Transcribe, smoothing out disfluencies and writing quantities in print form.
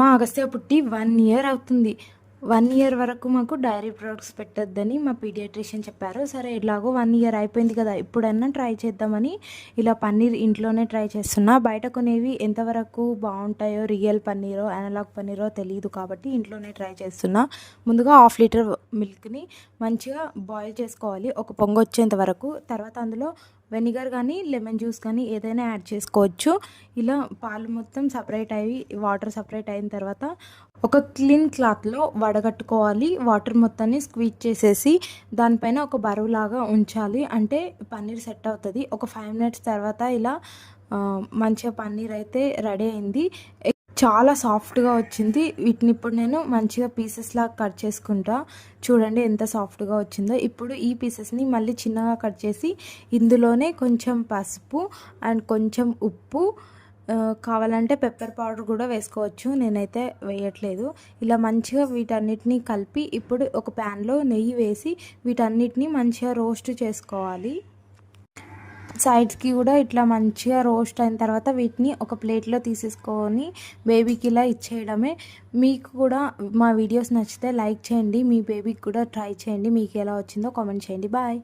మా అగస్త్య పుట్టి 1 ఇయర్ అవుతుంది. 1 ఇయర్ వరకు మాకు డైరీ ప్రొడక్ట్స్ పెట్టొద్దని మా పీడియాట్రిషియన్ చెప్పారు. సరే ఎలాగో 1 ఇయర్ అయిపోయింది కదా! ఇప్పుడన్నా ట్రై చేద్దామని ఇలా పన్నీర్ ఇంట్లోనే ట్రై చేస్తున్నా. బయట కొనేవి ఎంతవరకు బావుంటాయో, రియల్ పన్నీరో, అనలాగ్ పన్నీరో తెలీదు కాబట్టి ఇంట్లోనే ట్రై చేస్తున్నా. ముందుగా హాఫ్ లీటర్ మిల్క్‌ని మంచిగా బాయిల్ చేసుకోవాలి ఒక పొంగొచ్చేంత వరకు. తర్వాత అందులో వెనిగర్ కానీ, లెమన్ జ్యూస్ కానీ ఏదైనా యాడ్ చేసుకోవచ్చు. ఇలా పాలు మొత్తం సపరేట్ అయ్యి, వాటర్ సపరేట్ అయిన తర్వాత ఒక క్లీన్ క్లాత్‌లో వడగట్టుకోవాలి. వాటర్ మొత్తాన్ని స్క్వీజ్ చేసేసి దానిపైన ఒక బరువులాగా ఉంచాలి. అంటే పన్నీర్ సెట్ అవుతది. ఒక 5 మినిట్స్ తర్వాత ఇలా మంచిగా పన్నీర్ అయితే రెడీ అయింది. చాలా సాఫ్ట్‌గా వచ్చింది. వీటిని ఇప్పుడు నేను మంచిగా పీసెస్‌లాగా కట్ చేసుకుంటా. చూడండి ఎంత సాఫ్ట్‌గా వచ్చిందో. ఇప్పుడు ఈ పీసెస్‌ని మళ్ళీ చిన్నగా కట్ చేసి ఇందులోనే కొంచెం పసుపు అండ్ కొంచెం ఉప్పు, కావాలంటే పెప్పర్ పౌడర్ కూడా వేసుకోవచ్చు. నేనైతే వేయట్లేదు. ఇలా మంచిగా వీటన్నిటిని కలిపి ఇప్పుడు ఒక ప్యాన్‌లో నెయ్యి వేసి వీటన్నిటిని మంచిగా రోస్ట్ చేసుకోవాలి. సైడ్స్‌కి కూడా ఇట్లా మంచిగా రోస్ట్ అయిన తర్వాత వీటిని ఒక ప్లేట్‌లో తీసేసుకొని బేబీకి ఇలా ఇచ్చేయడమే. మీకు కూడా మా వీడియోస్ నచ్చితే లైక్ చేయండి. మీ బేబీకి కూడా ట్రై చేయండి. మీకు ఎలా వచ్చిందో కామెంట్ చేయండి. బాయ్.